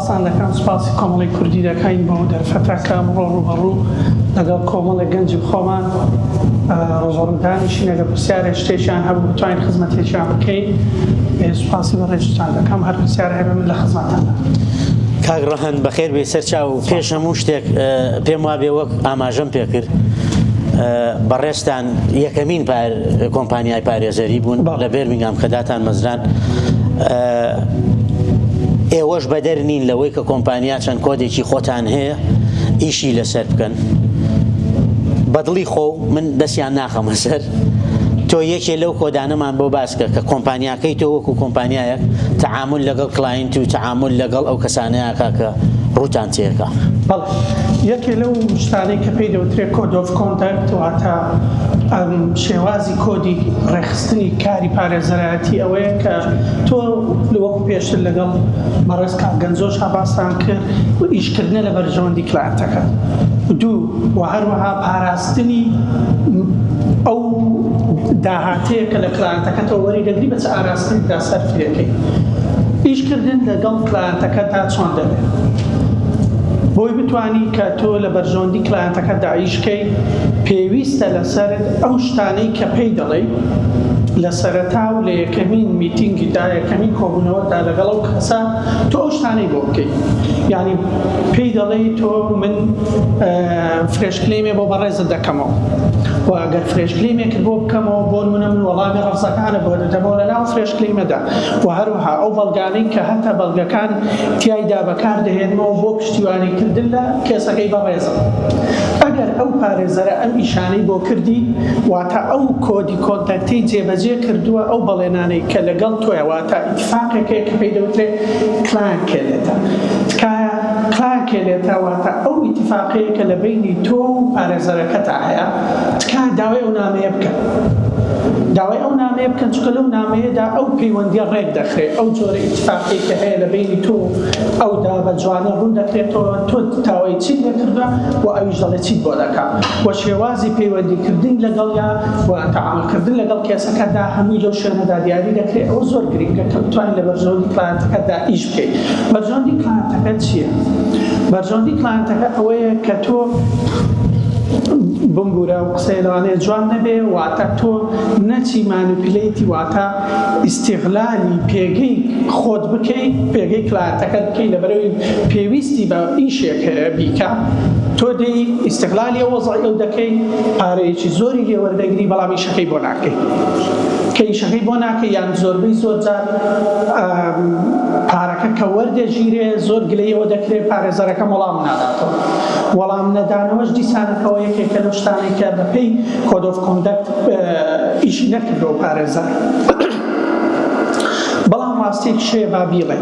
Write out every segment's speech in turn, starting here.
سپاسان دەکەم سپاسی کۆمەڵی کوردی دەکەین بۆ دەرفەتەکە ڕۆ ڕوبەڕوو لەگەڵ کۆمەڵی گەنجی خۆمان ڕۆژڕمدانیشی لەگە پرسیارە شتێکیان هەبوو بتوانین خزمەتێکیان بکەین سپاسی بە ڕێژتان دەکەم هەر پرسیارە هەبێ من لە خزمەتاندا کاک ڕەهەن بەخێر بێ سەرچاو پێش هەموو شتێک پێم وابێ وەک ئاماژەم پێ کرد بەڕێستان یەکەمین کۆمپانیای پارێزەری بوون لە بێرمینگام کە داتان مەزران ئێوەش بەدەر نین لەوەی کە کۆمپانیا چەند کۆدێکی خۆتان هەیە ئیشی لەسەر بکەن بەدڵی خۆ من دەستیان ناخەمە سەر تۆ یەکێ لەو کۆدانەمان بۆ باسکە کە کۆمپانیاکەی تۆ وەکو کۆمپانیایەک تەعامل لەگەڵ کلاینت و تەعامل لەگەڵ ئەو کەسانەیەکە کە ڕوتان تێکە بەڵێ یەکێ لەو شتانەی کە پێی دەوترێت کۆد ئۆف کۆندەکت واتە شێوازی کۆدی ڕێخستنی کاری پارێزەرایەتی ئەوەیە کە تۆ وەکو پێشتر لەگەڵ بەڕێز کاک گەنجۆش هەباسان کرد و ئیشکردنە لە بەرژەوەندی کلاینتەکە دوو و هەروەها پاراستنی ئەو داهاتەیە کە لە کلاینتەکەتەوە وەریدەگری بە چ ئاراستنیدا سەرفیەکەی ئیشکردن لەگەڵ کلاینتەکەتا چۆن دەبێت بۆی بتوانی کە تۆ لە بەرژەوەندی کلاینتەکەتدا ئیشکەی پێویستە لەسەر ئەو شتانەی کە پێی دەڵێ لە سەرەتا و لە یەکەمین میتینگیدا یەکەمین کۆبوونەوەدا لەگەڵ ئەو کەسە تۆ ئەو شتانەی بۆ بکەیت یعنی پێی دەڵێ تۆ من فرێشکلێمێ بۆ بەڕێزت دەکەمەوە و ئەگەر فرێشکلێمێکت بۆ بکەمەوە بۆ نمونە من وەڵامی ڕەفزەکانە بۆ دەدەمەوە لەناو فرێشکلێمەدا و هەروەها ئەو بەڵگانەی کە هەتا بەڵگەکان تیایدا بەکاردەهێنمەوە بۆ پشتیوانیکردن لە کێسەکەی بەڕێزە ئەگەر ئەو پارێزەرە ئەم ئیشانەی بۆ کردی واتە ئەو کۆدی کۆنتەکتی جێبەجێ کردووە ئەو بەڵێنانەی کە لەگەڵ تۆیە واتە ئیتفاقێکەیە کە پێی دەوترێت کلاین کێلێتە تکایە کلاین کێلێتە واتە ئەو ئیتفاقەیە کە لە بینی تۆ و پارێزەرەکەتا هەیە تکایە داوای ئەو نامەیە بکەن داوای ئەو نامەیە بکەن چونکە لەو نامەیەدا ئەو پەیوەندیە ڕێک دەخرێت ئەو جۆرە ئیتفاقی کە هەیە لە بینی تۆ ئەودا بە جوانە ڕوون دەکرێتەوە تۆ تاوای چیت لێکردووە و ئەویش دەڵێ چیت بۆ دەکات و شێوازی پەیوەندیکردن لەگەڵیا و تەعاملکردن لەگەڵ کێسەکەدا هەمووی لەو شوێنەدا دیاری دەکرێت ئەوە زۆر گرنگە کە بتوانین لە بەرژەوەندی کلاینتەکەتدا ئیش بکەیت بەرژەوەندی کلاینتەکە چییە؟ بەرژەوەندی کلاینتەکە ئەوەیە کە تۆ بمبورە و قسەی لەوانەیە جوان نەبێ واتە تۆ نەچی مانیپیلەیتی واتە ئیستیغلالی پێگەی خۆت بکەیت پێگەی کلاینتەکەت بکەیت لەبەرەوەی پێویستی بە ئیشێک هەیە بیکە تۆ دەی ئیستیغلالی ئەو وەزعی ئەو دەکەی پارەیەکی زۆری لێوەردەگری بەڵام ئیشەکەی بۆ ناکەی کە ئیشەکەی بۆ ناکەی یان زۆربەی زۆر جار پارەکە کە وەردەگیرێ زۆر گلەیەوە دەکرێت پارێزەرەکە وەڵام ناداتەوە وەڵام نەدانەوەش دیسانەکەەوە یەکێکە لەو شتانەی کە بەپێی کۆد ئۆف کۆندەکت ئیشی نەکردەوە پارێزەر بەڵام ڕاستێک شێ با بیڵێ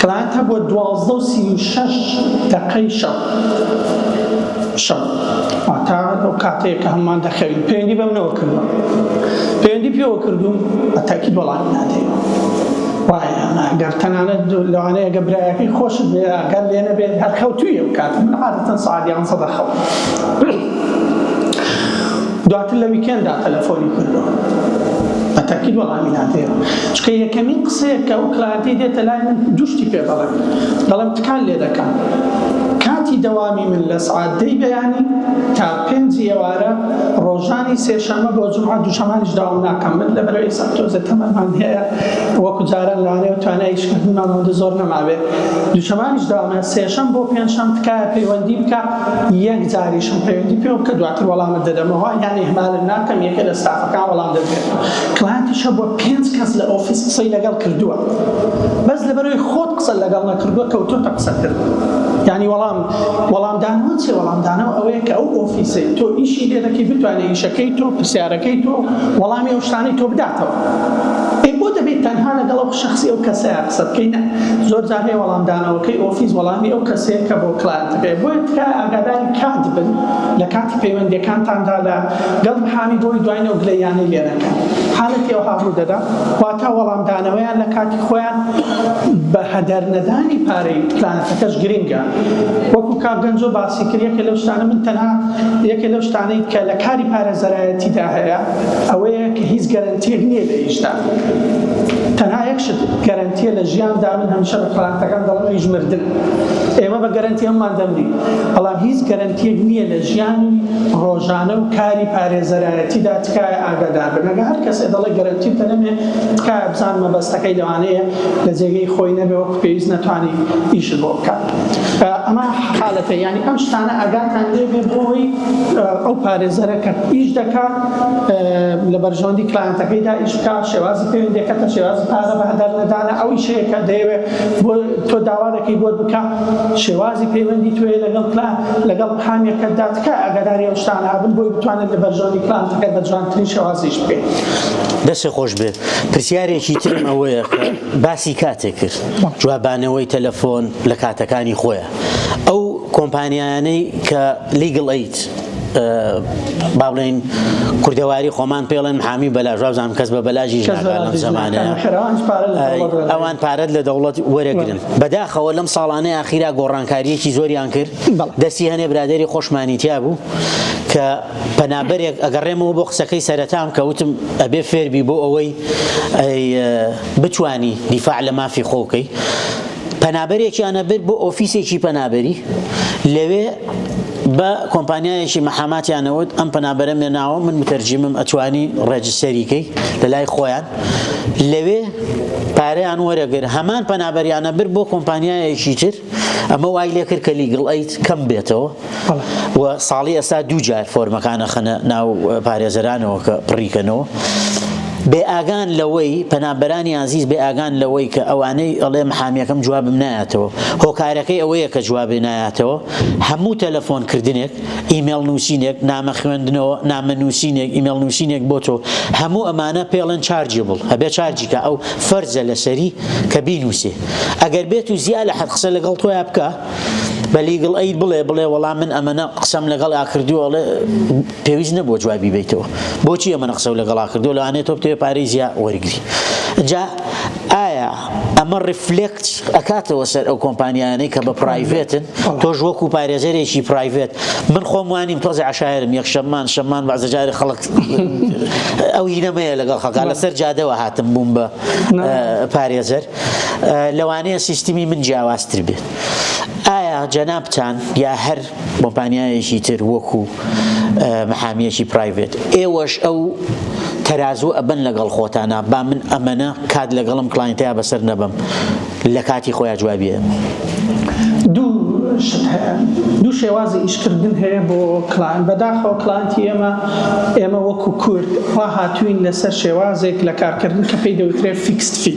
کلاینتە بۆ 12:36 دقەی شەو واتە ئەو کاتەیە کە هەمومان دەخەوین پەیوەندی بەمنەوە کردووە پەیوەندی پێوە کردووم بەتاکید وەڵامی نادەیەوە وایە ئەگەر تەنانەت لەوانەیە ئەگە برایەکەی خۆشت بێ ئەگەر لێ نەبێت هەر خەوتوویە ئەو کات من عادەتەن سەعات 11 دەخەوم دواتر لە ویکێندا تەلەفۆنی کردووە بەتاکید وەڵامی نادەیەوە چونکە یەکەمین قسەیە کە ئەو کلاینتەی دێتە لای من دووشتی پێ دەڵێم تکان لێ دەکەم کاتی دەوامی من لە سعات 10 بەیانی تا 5 ئێوارە ڕۆژانی سێشەممە بۆ جومعە دووشەمانیش داوام ناکەم من لەبەرەوەی ئێستا تۆزە تەمەمان هەیە وەکو جاران لەوانەیە توانای ئیشکردنمانەوەندە زۆر نەمابێت دووشەمانیش داوامە سێشەم بۆ پێنجشەم تکایە پەیوەندی بکە یەک جاریشم پەیوەندی پێ بکە دواتر وەڵامت دەدەمەوە یان ئیهمالت ناکەم یەکە لە ستافەکان وەڵام دەدرێت کلاینتیشە بۆ 5 کەس لە ئۆفیس قسەی لەگەڵ کردووە بەس لەبەرەوەی خۆت قسە لەگەڵ نەکردووە کەوتۆتە قسە کرد یعنی وەڵامدانەوە چێ وەڵامدانەوە ئەوەیە کە ئەو ئۆفیسەی تۆ ئیشی لێ دەکەی بتوانێت ئیشەکەی تۆ پرسیارەکەی تۆ وەڵامی ئەو شتانەی تۆ بداتەوە بۆ دەبێت تەنها لەگەڵ ئەو شەخسی ئەو کەسەیە قسە بکەی نە زۆر جار هەیە وەڵامدانەوەکەی ئۆفیس وەڵامی ئەو کەسەیە کە بۆ کلاینتەکەی بۆیە تکایە ئاگاداری کات بن لە کاتی پەیوەندیەکانتاندا لە گەڵ حامی بۆی دوایە و گلەیانەی لێ نەکەن حالەتی ئەو هاڕوو دەدا واتە وەڵامدانەوەیان لە کاتی خۆیان بە هەدەرنەدانی پارەی کلاینتەکەش گرنگە وەکو کاک گەنجۆ باسی کرد یەکێ لەو شتانە من تەنها یەکێ لەو شتانەی کە لە کاری پارێزەرایەتیدا هەیە ئەوەیە کە هیچ گەرەنتیەک نییە لە ئیشدا تەنها یەکشت گەرەنتیە لە ژیاندا من هەمیشە بە کڵانتەکان دەڵێم هیچ مردن ئێمە بە گەرەنتی ئەممان دەمری بەڵام هیچ گەرەنتیەک نییە لە ژیانی ڕۆژانە و کاری پارێزەرایەتیدا تکایە ئاگادار بن ئەگە هەر کەسێ دەڵێ گەرەنتی دەنەمێ تکایە بزان مەبەستەکەی لەوانەیە لە جێگەی خۆی نەبێ وەکو پێویست نەتوانی ئیشت بۆ بکات ئەمە حاڵەتە یعنی ئەم شتانە ئاگاتان لێ بێ بۆی ئەو پارێزەرە کە ئیش دەکات لە بەرژەوەندی کلایەنتەکەیدا ئیش بکات شێوازی پەیوەندیەکەتە شێوازی پارە بەهەدەر نەدانە ئەو ئیشەیە کە دەیەوێت بۆ تۆ داوا دەکەی بۆت بکات شێوازی پەیوەندی توێ لەگەڵ حامیەکەتدا تکایە ئاگاداری ئەو شتانە هەبن بۆی بتوانێت لە بەرژەوەندی کلایەنتەکەت بە جوانترین شێوازیش بکەیت. دەستی خۆش بێ پرسیارێکی ترم ئەوەیە کە باسی کاتێک کرد جوابانەوەی تەلەفۆن لە کاتەکانی خۆیە ئەو کۆمپانیانەی کە لیگل ئەید با بڵێن کوردەواری خۆمان پێڵێن حامی بەلاژ وابزانم کەس بە بەلاژیش ناکات لەم زەمانەیە ئەوان پارەت لە دەوڵەت وەرەگرن بەداخەوە لەم ساڵانەی ئاخیرا گۆڕانکاریەکی زۆریان کرد دەستی هەنێ برادەری خۆشمانی تیا بوو کە پەنابەرێک ئەگەڕێمەوە بۆ قسەکەی سەرەتام کە وتم ئەبێ فێربی بۆ ئەوەی بتوانی دیفاع لە مافی خۆکەی پەنابەرێکیانە برد بۆ ئۆفیسێکی پەنابەری لەوێ بە کۆمپانیایەکی مەحاماتیانەوت ئەم پەنابەرە مێناوە من متەرجمم ئەتوانی ڕێجستەریکەی لە لای خۆیان لەوێ پارەیان وەرەگر هەمان پەنابەریانە برد بۆ کۆمپانیایەکی تر ئەمە وای لێ کرد کە لیگڵ ئەید کەم بێتەوە و ساڵی ئێستا دوو جار فۆرمەکانە خەنە ناو پارێزەرانەوە کە پڕیکەنەوە بێ ئاگان لەوەی پەنابەرانی عزیز بێ ئاگان لەوەی کە ئەوانەی ئەڵێ محامیەکەم جوابم نایەتەوە هۆکارەکەی ئەوەیە کە جوابی نایەتەوە هەموو تەلەفۆنکردنێک ئیمێل نووسینێک نامە خوێندنەوە نامە نووسینێک ئیمێل نووسینێک بۆ تۆ هەموو ئەمانە پێڵێن چارجیبڵ هەبێ چارجیکە ئەو فەرزە لەسەری کە بینووسێ ئەگەر بێت و زیاد لە حەد قسە لەگەڵ تۆیە بکە بە لیگڵ ئەید بڵێ وەڵام من ئەمەنە قسەم لەگەڵ ئاکردووەڵێ پێویست نەبووە جوابی بیتەوە بۆچی ئەمەنە قسە لەگەڵ ئاکردووە لەوانێت تۆ بتوێ پارەی زیاد وەرگری جا ئایا ئەمە ڕفلێکت ئەکاتەوە سەر ئەو کۆمپانیانەی کە بە پرایڤێتن تۆش وەکو پارێزەرێکی پرایڤێت من خۆم وانیم تۆزی عشایرم یەک شەمان بەعزە جارێ خەڵک ئەو هینەمەیە لەگەڵ خەڵکا لەسەر جادەوە هاتم بووم بە پارێزەر لەوانەیە سیستمی من جیاوازتر بێت ئایا جەنابتان یا هەر کۆمپانیایەکی تر وەکو محامیەکی پرایڤێت ئێوەش ئەو تەرازوو ئەبن لەگەڵ خۆتانە با من ئەمەنە کات لەگەڵم کلاینتەیە بەسەر نەبم لە کاتی خۆیان جوابیە دوو شێوازی ئیشکردن هەیە بۆ کلاین بەداخەوە کلاینتی ئێمە وەکو کورد وا هاتوین لەسەر شێوازێک لە کارکردن کە پێی دەوترێ فیکسد فی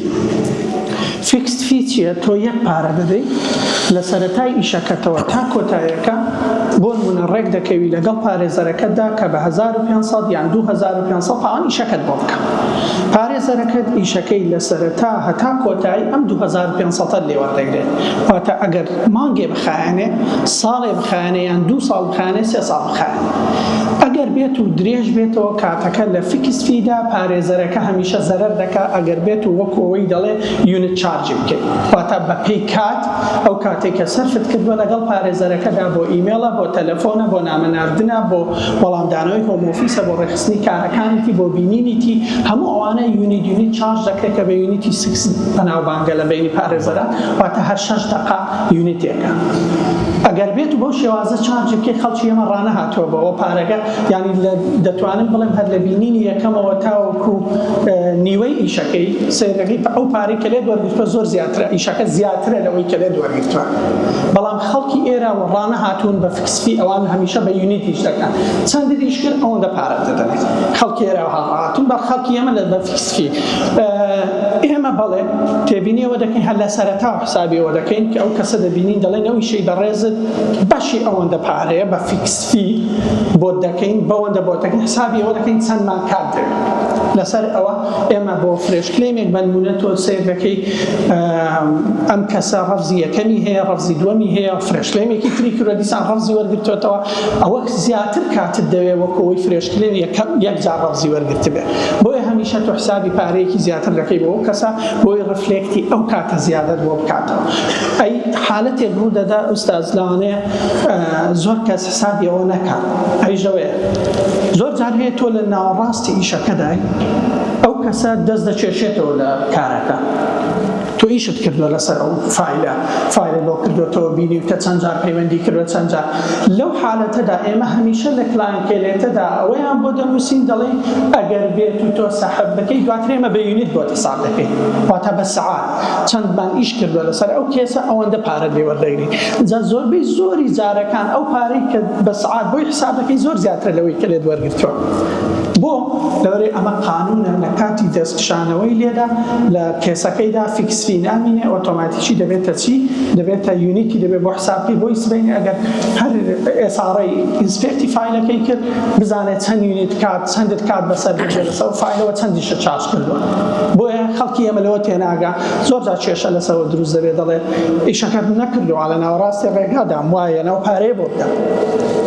فیکسد فی چییە تۆ یەک پارە دەدەی لە سەرەتای ئیشەکەتەوە تا کۆتاییەکە بۆ نمونە ڕێک دەکەوی لەگەڵ پارێزەرەکەتدا کە بە 1500 یان 2500 پاوان ئیشەکەت بۆ بکە پارێزەرەکەت ئیشەکەی لە سەرەتا هەتا کۆتایی ئەم 2500 لێ وەردەگرێت واتە ئەگەر مانگێ بخایەنێ ساڵێ بخایەنێ یان 2 ساڵ بخایەنێ 3 ساڵ بخایەنێ ئەگەر بێت و درێژ بێتەوە کاتەکە لە فیکس فیدا پارێزەرەکە هەمیشە زەرەر دەکا ئەگەر بێت و وەکو ئەوەی دەڵێ یونت چارجی بکەیت واتە بە پێی کات ئەو کاتێککە سەرفت کردووە لەگەڵ پارێزەرەکەدا بۆ ئیمێڵە بۆ تەلەفۆنە بۆ نامەناردنە بۆ وەڵامدانەوەی هۆم ئۆفیسە بۆ ڕێخستنی کارەکانیتی بۆ بینینیتی هەموو ئەوانە یونیت چارج دەکرێت کە بە یونیتی 6 بەناوبانگە لە بینی پارێزەران واتە هەر 6 دقا یونیتێکە ئەگەر بێت و بۆ شێوازە چارج بکەیت خەڵکی ئێمە ڕانە هاتووە بەەوە پارەکە یعنی دەتوانم بڵێم هەر لە بینینی یەکەمەوە تاوەکو نیوەی ئیشەکەی سێرەکەی ئەو پارەی کە لێ دووەرگرتووە زۆر زیاترە ئیشەکە زیاترە لەوەی کە لێ دووەرگرتووە بەڵام خەڵکی ئێرە ڕانە هاتوون بە فیکسفی ئەوان هەمیشە بە یونیت ئیش دەکەن چەند ئیش کرد ئەوەندە پارە دەدەنێت خەڵکی ئێرە هاتوون بە خەڵکی ئێمە لە بە فیکسفی ئێمە بەڵێ تێبینیەوە دەکەین هەر لە سەرەتا حسابیەوە دەکەین کە ئەو کەسە دەبینین دەڵێن ئەو ئیشەی بەڕێزت بەشی ئەوەندە پارەیە بە فیکسفی بۆ دەکەین بەوەندە بۆ دەکەین حسابی ئەوە دەکەین چەندمان کات دەوێت لەسەر ئەوە ئێمە بۆ فرێش کلێمێک بنمونە تۆ سیر دەکەی ئەم کەسە ڕەفزی یەکەمی هەیە ڕەفزی دووەمی هەیە فرێش کلێمێکی تری کردووە دیسان ڕەفزی وەرگرتوێتەوە ئەوە زیاتر کاتت دەوێت وەکو ئەوەی فرێش کلێم یەک جار ڕەفزی وەرگرت بێ بۆیە هەمیشە تۆ حسابی پارەیەکی زیاتر دەکەی بۆ ئەو کەسە بۆی ڕفلێکتی ئەو کاتە زیادەت بۆ بکاتەوە ئەی حالەتێک ڕوو دەدا ئوستاز لەوانەیە زۆر کەس حسابی ئەوە نەکات ئەیژەوەیە زۆر جار هەیە تۆ لە ناوەڕاستی ئیشەکەدای ئەو کەسە دەست دەکێشێتەوە لە کارەکە تۆ ئیشت کردووە لەسەر ئەو فایلە بۆ کردوێتەوە بینی کە چەند جار پەیوەندی کردوە چەند جار لەو حالەتەدا ئێمە هەمیشە لە کلانکێلێتەدا ئەوەیان بۆ دەنووسین دەڵێ ئەگەر بێت و تۆ سەحب بکەی دواتر ئێمە بە یونیت بۆ حساب دەکەین واتە بە سەعات چەندمان ئیش کردووە لەسەر ئەو کێسە ئەوەندە پارە لێ وەردەگری جا زۆربەی زۆری جارەکان ئەو پارەی کە بە سەعات بۆی حساب دەکەی زۆر زیاترە لەوەی کە لێت وەرگرتووە بۆ لەوەرەی ئەمە قانونە لە کاتی دەستکشانەوەی لێدا لە کێسەکەیدا فیکس فی نامینێ ئۆتۆماتیکی دەبێتە چی دەبێتە یونیتی دەبێت بۆ حسابی بۆی سبەینی ئەگەر هەر ئێساڕی ئینسپێکتی فایلەکەی کرد بزانێت چەند یونیت کات چەندت کات بەسەر بێت لەسەر فایلەوە چەندیشە چارج کردووە بۆیە خەڵکی ئێمە لەوە تێناگا زۆر جار کێشە لەسەرەوە دروست دەبێت دەڵێت ئیشەکەت نەکردووە لە ناوەڕاستی ڕێگادام وایە ناو پارەیە بۆ بدەم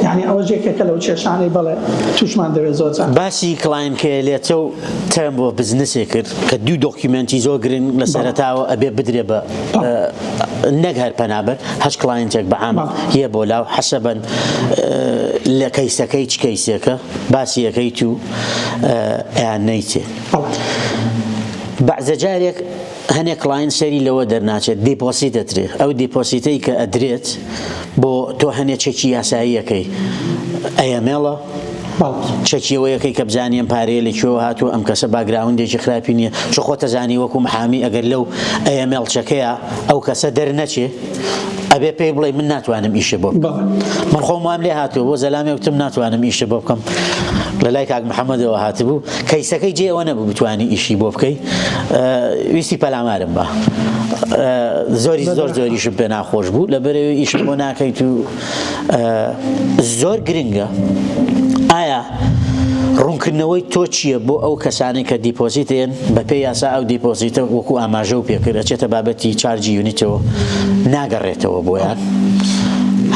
یعنی ئەوە جێکێکە لەو کێشانەی بەڵێ تووشمان دەوێت زۆر جار باسی کلاینکێلێتە و تەم بۆ بزنسێ کرد کە دوو دۆکیومنتی زۆر گرنگ لە سەرەتاوە ئەبێ بدرێ بە نەک هەر پەنابەر هەش کلاینتێک بەعام هەیە بۆ لاو حەسەبەن لە کەیسەکەی چ کەیسێکە باسی یەکەیت و ئەیان نەیتێ بەعزە جارێک هەنێک کلاین سەری لەوە دەرناچێت دیپۆسیت دەدرێ ئەو دیپۆسیتەی کە ئەدرێت بۆ تۆ هەنێک چەکی یاساییەکەی ئەیەمێڵە چەکیەوەیەکەی کە بزانیم پارەیە لەکوێوە هاتووە ئەم کەسە باگراوندێکی خراپی نییە چ خۆتە زانی وەکو محامی ئەگەر لەو ئەیەمێڵ چەکەیە ئەو کەسە دەرنەچێ ئەبێ پێی بڵێ من ناتوانم ئیشە بۆ بکەم من خۆم وام لێ هاتووە بۆ زەلامێ وتم ناتوانم ئیشە بۆ بکەم لە لای کاک محەممەدەوە هاتبوو کەیسەکەی جێ ئەوە نەبوو بتوانی ئیشی بۆ بکەی ویستی پەلامارم بە زۆریشم پێ ناخۆش بوو لە بەرەوەی ئیشم بۆ ناکەیت و زۆر گرنگە ئایا ڕوونکردنەوەی تۆ چییە بۆ ئەو کەسانی کە دیپۆزیتێن بە پێی یاسا ئەو دیپۆزیتە وەکو ئاماژە و پێکرد ئەچێتە بابەتی چارجی یونیتەوە ناگەڕێتەوە بۆیان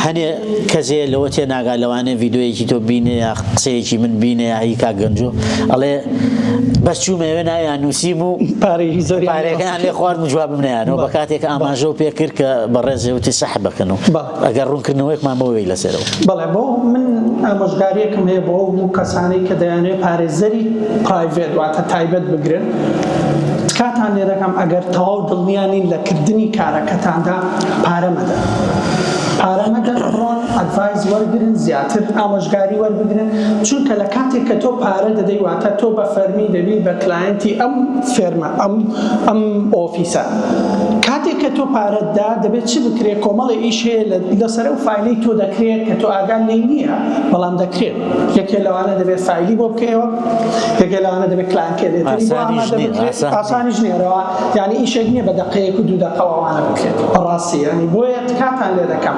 هەنێ کەسێ لەوە تێ ناگا لەوانێ ڤیددیۆیەکی تۆ بینێ یا قسەیەکی من بینێ هی کا گەنجۆ ئەڵێ بەس چوومەوێ ناویان نووسیم و پارێکیان لێ خواردم جوابم نەیانەوە بە کاتێک ئاماژە و پێکرد کە بەڕێزێوتی سەح بکەنەوە ئەگەر ڕوونکردنەوەیەکمان بەوەی لەسەرەوە بەڵێ بۆ من ئامۆژگاریەکم هەیە بۆ هەموو کەسانەی کە دەیانێت پارێزەری پرایڤێت واتە تایبەت بگرن کاتان لێ دەکەم ئەگەر تەواو دڵنیانین لە کردنی کارەکەتاندا پارە مەدەن پارەمەدە بڕۆن ئەدڤایز وەرگرن زیاتر ئامۆژگاری وەربگرن چونکە لە کاتێک کە تۆ پارە دەدەی واتە تۆ بە فەرمی دەبی بە کلاینتی ئەم فێرمە ئەم ئۆفیسە کاتێک کە تۆ پارەتدا دەبێت چی بکرێت کۆمەڵی ئیش هەیە لەسەر ئەو فایلەی تۆ دەکرێت کە تۆ ئاگان لێی نییە بەڵام دەکرێت یەکێ لەوانە دەبێت فایلی بۆ بکەیەوە یەکێ لەوانە دەبێت کلانکێلێتەری ئاسانیش نێرەوە یعنی ئیشێک نییە بە دەقەیەک و دوو دەقەوەوانە بکرێت بەڕاستی ینی بۆیە کاتان لێ دەکەم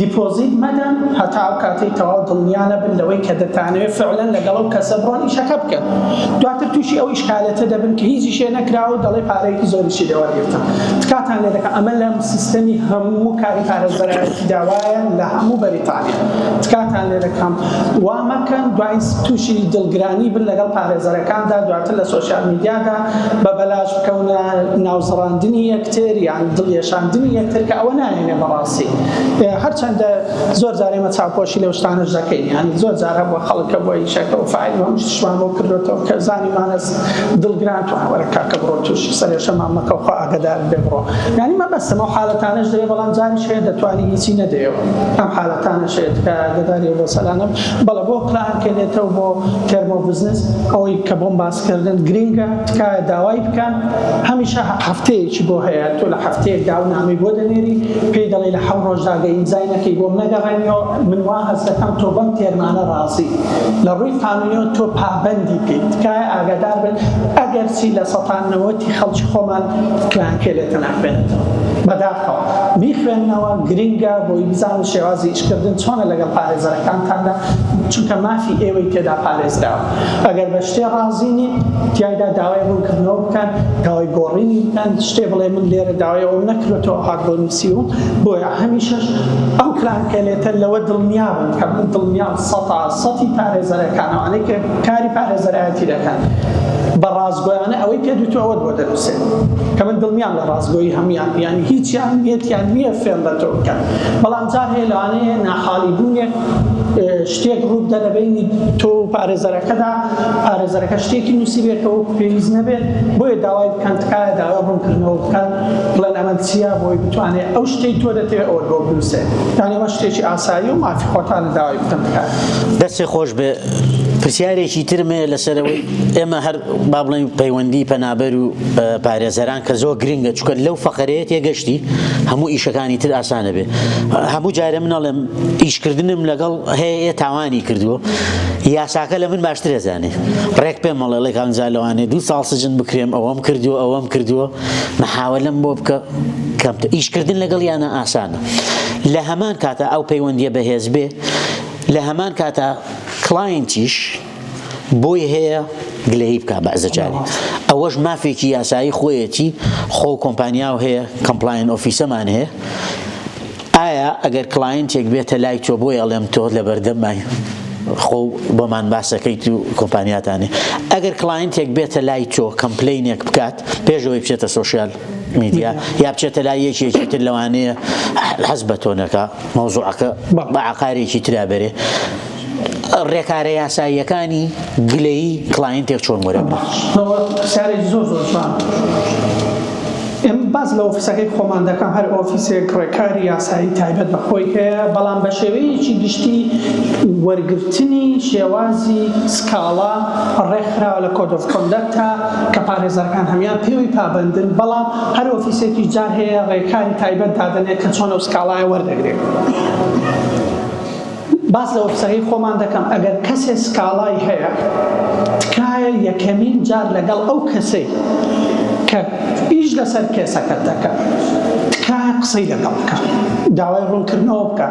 دیپۆزیت مەدەن هەتا ئەو کاتەی تەواو دڵنیانە بن لەوەی کە دەتانەوێت فعلەن لەگەڵ ئەو کەسە بڕۆن ئیشەکە بکەن دواتر تووشی ئەو ئیشکالەتە دەبن کە هیچ شێ نەکراوە دەڵێ پارەیەکی زۆریشی لێوەرگرتن کاتان لێ دەکەم ئەمە لە سیستەمی هەموو کاری پارێزبەرایەتی داوایە لە هەموو بەریتانیا کاتان لێ دەکەم وا مەکەن دوای تووشی دڵگرانی بن لەگەڵ پارێزەرەکاندا دواتر لە سۆشیال میدیادا بە بەلاش بکەونە ناوزڕاندنی یەکتر یان دڵێشاندنی یەکتر کە ئەوە نایێنێ بەڕاستی هەرچەندە زۆر جار ئێمە چاوپۆشی لەو شتانەش دەکەین یعنی زۆر جارە بۆ خەڵکە بۆ ئیشەکە و فایل و هەموو شتشمان بۆ کردوێتەوە کە زانیمانە دڵگران توانە وەرە کاکە بڕۆ تووشی سەرێشەمان مەکە و خوا ئاگادار بێ بڕۆ یعنی مەبەستەمە و حالەتانەش دەوێت بەڵام جاریش هەیە دەتوانی هیچی نەدەیەوە ئەم حالەتانەش هەیە کە ئاگاداری بۆ سەلانم بەڵێ بۆ کلانکێنێتەوە بۆ تێرمە بزنس ئەوەی کە بۆم باسکردن گرینگە تکایە داوای بکەن هەمیشە هەفتەیەکی بۆ هەیە تۆ لە هەفتەیەک داونامی بۆ دەنێری پێی دەڵێ لە 7 ڕۆژداگە ئیمزای نەکەی بۆم نەگەڕێنەوە من وا هەست دەکەم تۆ بەم تێرمانە ڕازی لە ڕووی قانونیەوە تۆ پابەندی پێی تکایە ئاگادار بن ئەگەر چی لە 190 خەڵکی خۆمان کلانکێلێتە ناخوێنێتەوە بەداخەوە بیخوێننەوە گرینگە بۆی بزانن شێوازی ئیشکردن چۆنە لەگەڵ پارێزەرەکانتاندا چونکە مافی ئێوەی تێدا پارێزراوە ئەگەر بە شتێ ڕازینی تیایدا داوای ڕوونکردنەوە بکەن داوای گۆڕینی بکەن شتێ بڵێ من لێرە داوای ئەوم نەکرێتەوە هات بۆ نووسیوم بۆیە هەمیشەش ئەو کلانکێلێتە لەوە دڵنیا بن کە من دڵنیام سەتی پارێزەرەکانەوانەی کە کاری پارێزەرایەتی دەکەن بە ڕازگۆیانە ئەوەی پێ دوتو ئەوەت بۆ دەنووسێت کە من دڵنیام لە ڕازگۆیی هەمویان یانی هیچیان نیەتیان پێیان نییە فێن بە تۆ بکەن بەڵام جار هەیە لەوانەیە ناحاڵی بوونێک شتێک ڕوو بدە لە بینی تۆ و پارێزەرەکەدا پارێزەرەکە شتێکی نووسی بێت کە وەکو پێویست نەبێت بۆیە داوای بکەن تکایە داوای ڕوونکردنەوە بکەن بڵێن ئەمە چییە بۆی بتوانێت ئەو شتەی تۆ دەتەوێت ئەوە بۆ بنووسێت یانێ ئەمە شتێکی ئاسایی و مافی خۆتانە داوای بکەن تکایە دەستی خۆش بێ پرسیارێکی ترمێ لەسەرەوەی ئێمە هەر با بڵێن پەیوەندی پەنابەر و پارێزەران کە زۆر گرنگە چونکە لەو فەقەرەیە تێگەشتی هەموو ئیشەکانی تر ئاسانە بێ هەموو جارە منەڵێم ئیشکردنم لەگەڵ هەیە تاوانی کردووە یاساکە لە من باشتر ئەزانێ ڕێک پێم مەڵێ کانزار لەوانێ 2 ساڵ سجن بکرێم ئەوەم کردووە ئەوەم کردووە محاولەم بۆ بکە کەمتر ئیشکردن لەگەڵ یانە ئاسانە لە هەمان کاتە ئەو پەیوەندیە بەهێز بێ لە هەمان کاتە کلاینتیش بۆی هەیە گلەیی بکە بەعزەجاری ئەوەش مافێکی یاسایی خۆیەتی خۆ کۆمپانیا و هەیە کەمپلاین ئۆفیسەمان هەیە ئایا ئەگەر کلاینتێک بێتە لای تۆ بۆی ئەڵێم تۆ لە بەردەمای خۆ بۆمان باسەکەیت و کۆمپانیاتانێ ئەگەر کلاینتێک بێتە لای تۆ کەمپلینێک بکات پێشەوەی بچێتە سۆشیال میدیا یا بچێتە لای یەکێکی تر لەوانەیە حەز بە تۆ نەکا مەوزوعەکە بە عەقارێکی ترا بەرێ ڕێکارە یاساییەکانی گلەیی کلاینتێک چۆن وەرەگرێت پرسیارێکی زۆر جوان ئێمە باز لە ئۆفیسەکەی خۆمان دەکەم هەر ئۆفیسێک ڕێکاری یاسایی تایبەت بە خۆی هەیە بەڵام بە شێوەیەکی گشتی وەرگرتنی شێوازی سکاڵا ڕێکخراوە لە کۆد ئۆف کۆندەکتە کە پارێزەرەکان هەمیان پێوەی پابندن بەڵام هەر ئۆفیسێکی جار هەیە ڕێکاری تایبەت دادەنێت کە چۆن ئەو سکاڵایە وەردەگرێت باز لە ئۆفیسەکەی خۆمان دەکەم ئەگەر کەسێ سکاڵای هەیە تکایە یەکەمین جار لەگەڵ ئەو کەسەی کە ئیش لەسەر کێسەکەت دەکات تکایە قسەی لەگەڵ بکە داوای ڕوونکردنەوە بکە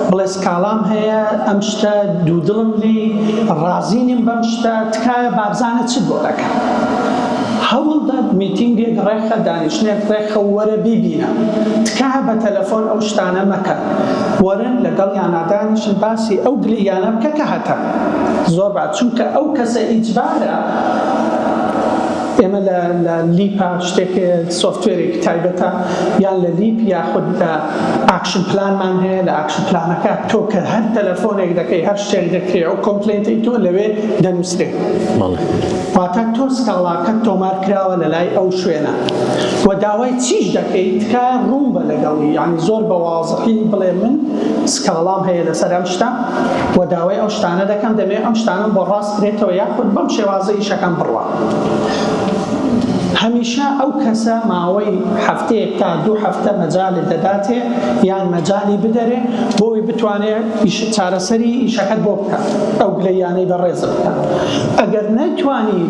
بڵێ سکاڵام هەیە ئەم شتە دوودڵم لی ڕازینیم بەم شتە تکایە بابزانە چ بۆ دەکەم هەوڵدا میتینگێک ڕێخە دانیشتنێک ڕێخە وەرە بیبینە تکایە بە تەلەفۆن ئەو شتانە مەکە وەرن لەگەڵ یانادانیشن باسی ئەو گلیانە بکە کە هەتە زۆر باش چونکە ئەو کەسە ئیجبارە ئێمە لە لیپا شتێک سۆفتوێرێکی تایبەتە یان لە لیپ یاخود لە ئاکشن پلانمان هەیە لە ئاکشن پلانەکە تۆ کە هەر تەلەفۆنێک دەکەی هەر شتێک دەکەی ئەو کۆمپلێنتی تۆ لەوێ دەنووسرێت واتە تۆ سکاڵاکەت تۆمار کراوە لە لای ئەو شوێنە و داوای چیش دەکەی تکایە ڕوون بە لەگەڵی یعنی زۆر بە واضحی بڵێ من سکاڵام هەیە لەسەر ئەم شتە و داوای ئەو شتانە دەکەم دەبێت ئەم شتانم بۆ ڕاست بێتەوە یاخود بەم شێوازە ئیشەکەم بڕوە هەمیشە ئەو کەسە ماوەی هەفتەیەک تا 2 هەفتە مەجالی دەداتێ یان مەجالی بدەرێ بۆی بتوانێت چارەسەری ئیشەکەت بۆ بکات ئەو گلەیانەی بەڕێز بکات ئەگەر نەتوانی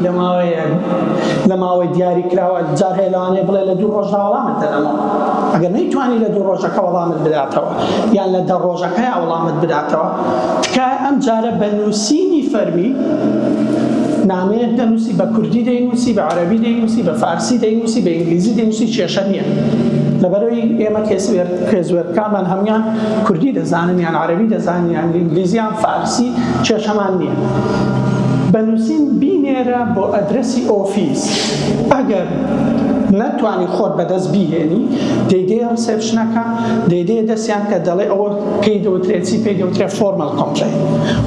لە ماوەی دیاری کراوە جار هەیە لەوانەیە بڵێ لە 2 ڕۆژدا وەڵامت دەدەمەوە ئەگەر نەیتوانی لە 2 ڕۆژەکە وەڵامت بداتەوە یان لە 10 ڕۆژەکەی وەڵامت بداتەوە تکایە ئەم جارە بە نووسینی فەرمی نامەیەک دەنووسی بە کوردی دەینووسی بە عەرەبی دەینووسی بە فارسی دەینووسی بە ئینگلیزی دەینووسی کێشە نییە لەبەرەوەی ئێمە کێزوێرەکانمان هەمویان کوردی دەزانن یان عەرەبی دەزانن یان ئینگلیزی یان فارسی کێشەمان نییە بەنووسین بینێرە بۆ ئەدرەسی ئۆفیس ئەگەر نەتوانی خۆت بەدەست بیهێنی دەیدێ ڕسێپشنەکە دەیدێ دەستیان کە دەڵێ ئەوە پێی دەوترێت چی پێی دەوترێت فۆرمەل کۆمپلەین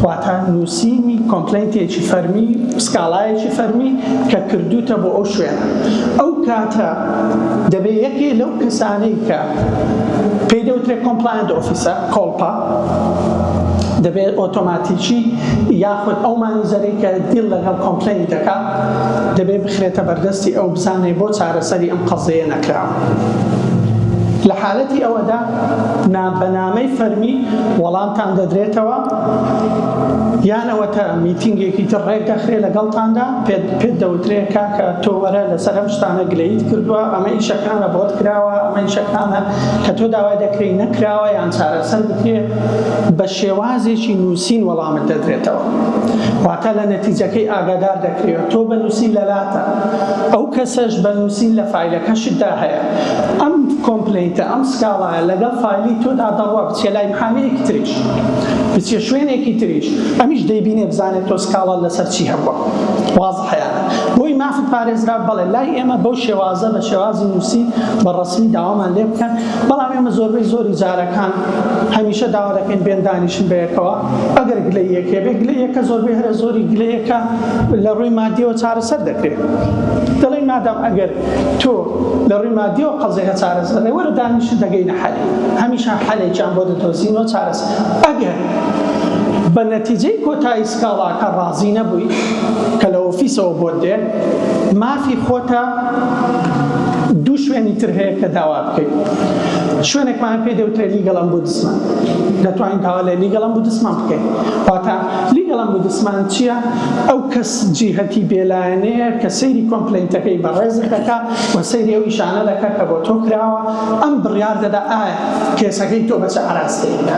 واتە نووسینی کۆمپلەینتێکی فەرمی سکاڵایەکی فەرمی کە کردوتە بۆ ئەو شوێنە ئەو کاتە دەبێت یەکێ لەو کەسانەی کە پێی دەوترێت کۆمپلاینت ئۆفیسە کۆڵپا دەبێت ئۆتۆماتیکی یاخود ئەو مانیزەرەی کە دیڵ لەگەڵ کۆمپلەین دەکات دەبێت بخرێتە بەردەستی ئەو بزانێ بۆ چارەسەری ئەم قەزەیە نەکراوە لە حالەتی ئەوەدا بەنامەی فەرمی وەڵامتان دەدرێتەوە یانەوەتە میتینگێکی تر ڕێک دەخرێت لەگەڵتاندا پێت دەوترێت کاکە تۆ وەرە لەسەر ئەم شتانە گلەیت کردووە ئەمە ئیشەکانە بۆت کراوە ئەمە ئیشەکانە کە تۆ داوای دەکرێت نەکراوە یان چارەسەر بکرێت بە شێوازێکی نووسین وەڵامت دەدرێتەوە واتە لە نەتیجەکەی ئاگادار دەکرێت تۆ بە نووسین لەلاتە ئەو کەسەش بە نووسین لە فایلەکەشتدا هەیە ئەم کۆمپلەین دەکەیتە ئەم سکاڵایە لەگەڵ فایلی تۆدا دەڕوا بچێ لای محامەیەکی تریش بچێ شوێنێکی تریش ئەمیش دەیبینێ بزانێت تۆ سکاڵە لەسەر چی هەبووە واضحەیانە بۆی مافت پارێزرا بەڵێ لای ئێمە بەو شێوازە بە شێوازی نووسی بە ڕسمی داوامان لێ بکەن بەڵام ئێمە زۆربەی زۆری جارەکان هەمیشە داوا دەکەین بێن دانیشن بەیەکەوە ئەگەر گلەیەکێ بێ گلەیەکە زۆربەی هەرە زۆری گلەیەکە لە ڕووی مادیەوە چارەسەر دەکرێت دەڵێن مادام ئەگەر تۆ لە ڕووی مادیەوە قەزێکە چارەسەر دەکەی وەرە دانیشن دەگەینە حەلی هەمیشە حەلێکیان بۆ دەدۆزینەوە چارەسەر ئەگەر بە نەتیجەی کۆتایی سکاڵاکە ڕازی نەبووی کە لە ئۆفیسەوە بۆت دێ مافی خۆتە دوو شوێنی تر هەیە کە داوا بکەیت شوێنێکمان پێ دەوترێت لیگەڵ ئەمبودسمان دەتوانین داوا لە لیگەڵ ئەمبودسمان بکەین واتە لیگەڵ ئەمبودسمان چییە؟ ئەو کەس جیهەتی بێلایەنەیە کە سەیری کۆمپلەینتەکەی بەڕێزت دەکات و سەیری ئەو ئیشانە دەکات کە بۆ تۆ کراوە ئەم بڕیار دەدا ئایا کێسەکەی تۆ بە چه ئاراستەیەکدا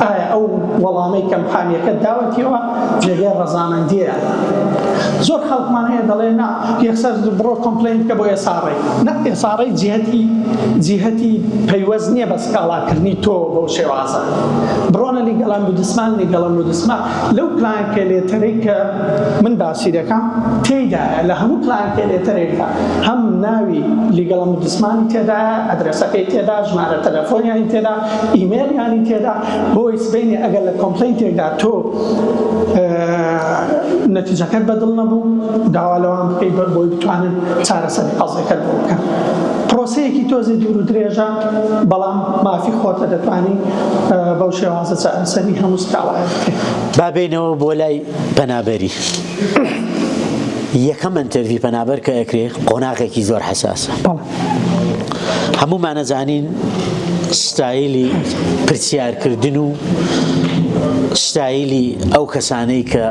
ئایا ئەو وەڵامەی کە محامیەکەت داوەتیەوە جێگەی ڕەزامەندیە زۆر خەڵکمان هەیە دەڵێ نا یەکسەر بڕۆ کۆمپلەین بکە بۆ ئێساڕێ نە ئێساڕێی جیهەتی پەیوەست نییە بە سکاڵاکردنی تۆ بەو شێوازە بڕۆنە لیگەڵ ئەمبودسمان لیگەڵ ئەمبودسمان لەو پلانکە لێتەرەی کە من باسی دەکەم تێیدایە لە هەموو پلانکە لێتەرێکە هەم ناوی لیگەڵ ئەمبودسمانی تێدایە ئەدرێسەکەی تێدا ژمارە تەلەفۆنیانی تێدا ئیمێلیانی تێدا بۆی سبەینێ ئەگەر لە کۆمپلەینتێکدا تۆ نەتیجەکەت بەدڵ نەبوو داوا لەوان بکەی بۆی بتوانن چارەسەری قەزێکەت بۆ بکەن پرۆسەیەکی تۆزی دوور و درێژە بەڵام مافی خۆتە دەتوانی بەو شێوازە چارەسەری هەموو سکاڵایە بکەیت با بینەوە بۆ لای پەنابەری یەکەم ئەنتەروی پەنابەر کە ئەکرێ قۆناغێکی زۆر حەساسە هەموومان نەزانین ستایلی پرسیارکردن و ستایلی ئەو کەسانەی کە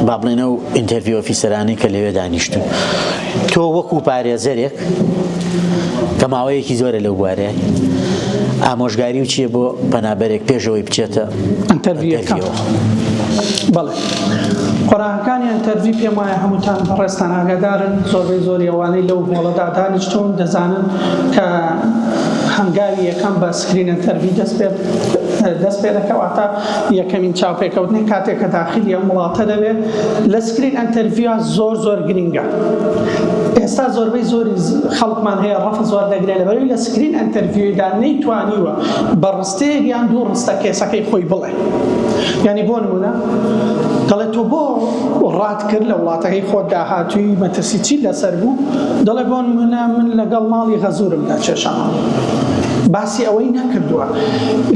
با بڵێنە و ئینتەروی ئۆفیسەرانی کە لەوێ دانیشتون تۆ وەکو پارێزەرێک کە ماوەیەکی زۆرە لەو بوارەیە ئامۆژگاری و چییە بۆ پەنابەرێک پێشەوەی بچێتە ئەنتەرویەکە بەڵێ قۆناغەکانی ئەنتەروی پێم وایە هەمووتان بەڕێستان ئاگادارن زۆربەی زۆری ئەوانەی لەو هۆڵەدا دانیشتون دەزانن کە هەنگاوی یەکەم بە سکرین ئەنتەروی دەست پێ دەکەواتە یەکەمین چاوپێکەوتنی کاتێک کە داخلی ئەم وڵاتە دەبێت لە سکرین ئەنتەرویە زۆر گرینگە ئێستا زۆربەی زۆری خەڵکمان هەیە ڕەفع زۆر دەگرێت لەبەرەوەی لە سکرین ئەنتەرویدا نەیتوانیوە بە ڕستەیەک یان دوو ڕستە کێسەکەی خۆی بڵێ یعنی بۆ نمونە دەڵێ تۆ بۆ ڕات کرد لە وڵاتەکەی خۆت داهاتووی مەترسی چی لەسەر بوو دەڵێ بۆ نمونە من لەگەڵ ماڵی غەزورمدا کێشەمە باسی ئەوەی نەکردووە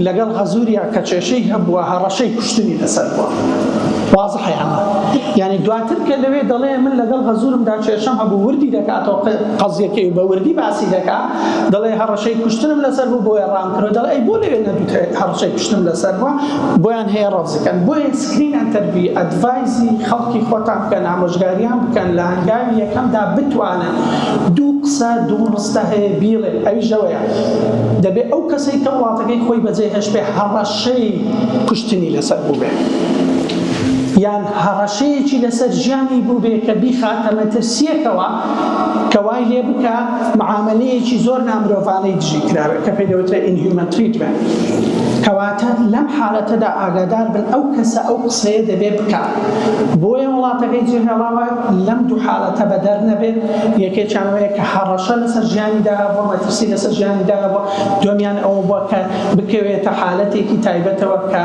لەگەڵ غەزوریا کە کێشەی هەبووە هەڕەشەی کوشتنی لەسەر بووە واضحەیانە یعنی دواتر کە لەوێ دەڵێ من لەگەڵ غەزورمدا کێشەم هەبوو وردی دەکاتەوە قەزیەکەی بە وردی باسی دەکات دەڵێ هەڕەشەی کوشتنم لەسەر بوو بۆیە ڕام کردەوە دەڵێ ئەی بۆ لەوێ نەدوترێت هەڕەشەی کوشتنم لەسەر بووە بۆیان هەیە ڕەفزەکەن بۆیە سکرین ئەنتەروی ئەدڤایزی خەڵکی خۆتان بکەن ئامۆژگاریان بکەن لە هەنگاوی یەکەمدا بتوانن دوو قسە دوو ڕستە هەیە بیڵێن ئەویش ئەوەیە دەبێت ئەو کەسەی کە وڵاتەکەی خۆی بەجێ هێشت بێ هەڕەشەی کوشتنی لەسەر بوو بێ یان هەڕەشەیەکی لەسەر ژیانی بوو بێ کە بیخاتە مەترسیەکەوە کە وای لێ بکە معاملەیەکی زۆر نامرۆڤانەی دژی کراوێت کە پێی دەوترێت ئینهیومەن تریتمنت کەواتە لەم حالەتەدا ئاگادار بن ئەو کەسە ئەو قسەیە دەبێ بکات بۆیە وڵاتەکەی جێهێڵاوە لەم دوو حالەتە بەدەر نەبێت یەکێکیانەوەیە کە هەڕەشە لەسەر ژیانیدا بۆ مەترسی لەسەر ژیانیدا بۆ دومیان ئەوە بووە کە بکەوێتە حالەتێکی تایبەتەوە کە